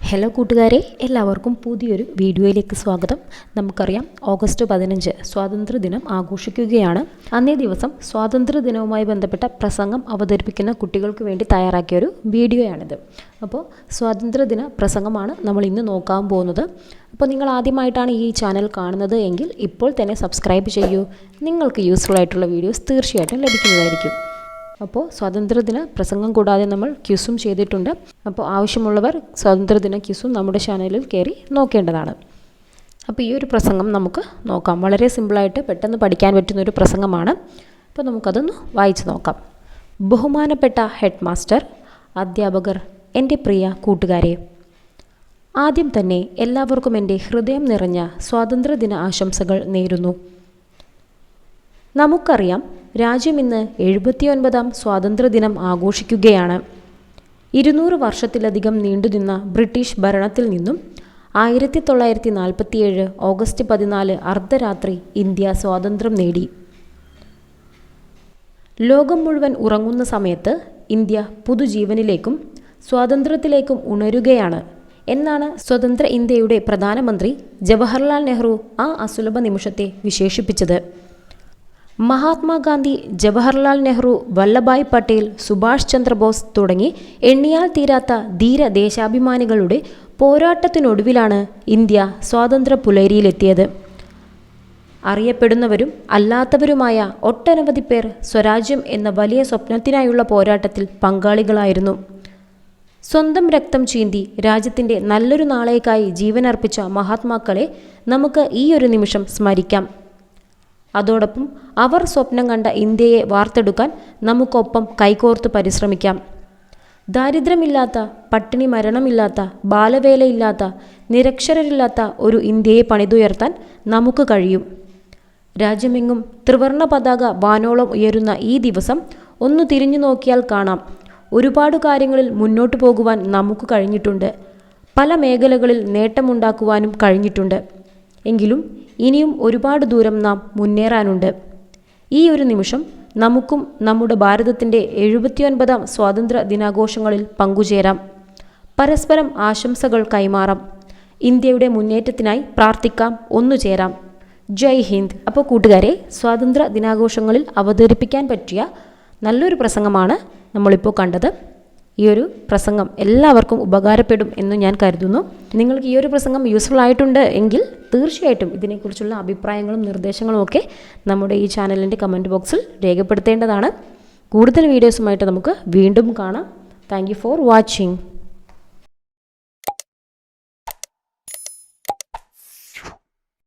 Hello കൂട്ടുകാരെ, എല്ലാവർക്കും പുതിയൊരു വീഡിയോയിലേക്ക് സ്വാഗതം. നമുക്കറിയാം, ഓഗസ്റ്റ് 15 സ്വാതന്ത്ര്യദിനം ആഘോഷിക്കുകയാണ്. അന്നേ ദിവസം സ്വാതന്ത്ര്യദിനവുമായി ബന്ധപ്പെട്ട പ്രസംഗം അവതരിപ്പിക്കുന്ന കുട്ടികൾക്ക് വേണ്ടി തയ്യാറാക്കിയൊരു വീഡിയോയാണിത്. അപ്പോൾ സ്വാതന്ത്ര്യദിന പ്രസംഗമാണ് നമ്മൾ ഇന്ന് നോക്കാൻ പോകുന്നത്. അപ്പോൾ നിങ്ങൾ ആദ്യമായിട്ടാണ് ഈ ചാനൽ കാണുന്നത് എങ്കിൽ ഇപ്പോൾ തന്നെ സബ്സ്ക്രൈബ് ചെയ്യൂ. നിങ്ങൾക്ക് യൂസ്ഫുൾ ആയിട്ടുള്ള വീഡിയോസ് തീർച്ചയായിട്ടും ലഭിക്കുന്നതായിരിക്കും. അപ്പോൾ സ്വാതന്ത്ര്യദിന പ്രസംഗം കൂടാതെ നമ്മൾ ക്യൂസും ചെയ്തിട്ടുണ്ട്. അപ്പോൾ ആവശ്യമുള്ളവർ സ്വാതന്ത്ര്യദിന ക്യൂസും നമ്മുടെ ചാനലിൽ കയറി നോക്കേണ്ടതാണ്. അപ്പോൾ ഈ ഒരു പ്രസംഗം നമുക്ക് നോക്കാം. വളരെ സിമ്പിളായിട്ട് പെട്ടെന്ന് പഠിക്കാൻ പറ്റുന്നൊരു പ്രസംഗമാണ്. അപ്പോൾ നമുക്കതൊന്ന് വായിച്ച് നോക്കാം. ബഹുമാനപ്പെട്ട ഹെഡ് മാസ്റ്റർ, അധ്യാപകർ, എൻ്റെ പ്രിയ കൂട്ടുകാരെ, ആദ്യം തന്നെ എല്ലാവർക്കും എൻ്റെ ഹൃദയം നിറഞ്ഞ സ്വാതന്ത്ര്യദിന ആശംസകൾ നേരുന്നു. നമുക്കറിയാം, രാജ്യം ഇന്ന് 79ാം സ്വാതന്ത്ര്യദിനം ആഘോഷിക്കുകയാണ്. 200 വർഷത്തിലധികം നീണ്ടുനിന്ന ബ്രിട്ടീഷ് ഭരണത്തിൽ നിന്നും 1947 ഓഗസ്റ്റ് 14 അർദ്ധരാത്രി ഇന്ത്യ സ്വാതന്ത്ര്യം നേടി. ലോകം മുഴുവൻ ഉറങ്ങുന്ന സമയത്ത് ഇന്ത്യ പുതുജീവനിലേക്കും സ്വാതന്ത്ര്യത്തിലേക്കും ഉണരുകയാണ് എന്നാണ് സ്വതന്ത്ര ഇന്ത്യയുടെ പ്രധാനമന്ത്രി ജവഹർലാൽ നെഹ്റു ആ അസുലഭ നിമിഷത്തെ വിശേഷിപ്പിച്ചത്. മഹാത്മാഗാന്ധി, ജവഹർലാൽ നെഹ്റു, വല്ലഭായ് പട്ടേൽ, സുഭാഷ് ചന്ദ്രബോസ് തുടങ്ങി എണ്ണിയാൽ തീരാത്ത ധീര ദേശാഭിമാനികളുടെ പോരാട്ടത്തിനൊടുവിലാണ് ഇന്ത്യ സ്വാതന്ത്ര്യ പുലരിയിലെത്തിയത്. അറിയപ്പെടുന്നവരും അല്ലാത്തവരുമായ ഒട്ടനവധി പേർ സ്വരാജ്യം എന്ന വലിയ സ്വപ്നത്തിനായുള്ള പോരാട്ടത്തിൽ പങ്കാളികളായിരുന്നു. സ്വന്തം രക്തം ചീന്തി രാജ്യത്തിൻ്റെ നല്ലൊരു നാളേക്കായി ജീവനർപ്പിച്ച മഹാത്മാക്കളെ നമുക്ക് ഈ ഒരു നിമിഷം സ്മരിക്കാം. അതോടൊപ്പം അവർ സ്വപ്നം കണ്ട ഇന്ത്യയെ വാർത്തെടുക്കാൻ നമുക്കൊപ്പം കൈകോർത്ത് പരിശ്രമിക്കാം. ദാരിദ്ര്യമില്ലാത്ത, പട്ടിണി മരണമില്ലാത്ത, ബാലവേലയില്ലാത്ത, നിരക്ഷരരില്ലാത്ത ഒരു ഇന്ത്യയെ പണിതുയർത്താൻ നമുക്ക് കഴിയും. രാജ്യമെങ്ങും ത്രിവർണ പതാക വാനോളം ഉയരുന്ന ഈ ദിവസം ഒന്ന് തിരിഞ്ഞു നോക്കിയാൽ കാണാം, ഒരുപാട് കാര്യങ്ങളിൽ മുന്നോട്ട് പോകുവാൻ നമുക്ക് കഴിഞ്ഞിട്ടുണ്ട്. പല മേഖലകളിൽ നേട്ടമുണ്ടാക്കുവാനും കഴിഞ്ഞിട്ടുണ്ട്. എങ്കിലും ഇനിയും ഒരുപാട് ദൂരം നാം മുന്നേറാനുണ്ട്. ഈ ഒരു നിമിഷം നമുക്കും നമ്മുടെ ഭാരതത്തിൻ്റെ 79ാം സ്വാതന്ത്ര്യ ദിനാഘോഷങ്ങളിൽ പങ്കുചേരാം. പരസ്പരം ആശംസകൾ കൈമാറാം. ഇന്ത്യയുടെ മുന്നേറ്റത്തിനായി പ്രാർത്ഥിക്കാം, ഒന്നുചേരാം. ജയ് ഹിന്ദ്. അപ്പോൾ കൂട്ടുകാരെ, സ്വാതന്ത്ര്യ ദിനാഘോഷങ്ങളിൽ അവതരിപ്പിക്കാൻ പറ്റിയ നല്ലൊരു പ്രസംഗമാണ് നമ്മളിപ്പോൾ കണ്ടത്. ഈ ഒരു പ്രസംഗം എല്ലാവർക്കും ഉപകാരപ്പെടും എന്ന് ഞാൻ കരുതുന്നു. നിങ്ങൾക്ക് ഈ ഒരു പ്രസംഗം യൂസ്ഫുൾ ആയിട്ടുണ്ട് എങ്കിൽ തീർച്ചയായിട്ടും ഇതിനെക്കുറിച്ചുള്ള അഭിപ്രായങ്ങളും നിർദ്ദേശങ്ങളും ഒക്കെ നമ്മുടെ ഈ ചാനലിൻ്റെ കമൻറ്റ് ബോക്സിൽ രേഖപ്പെടുത്തേണ്ടതാണ്. കൂടുതൽ വീഡിയോസുമായിട്ട് നമുക്ക് വീണ്ടും കാണാം. Thank you for watching.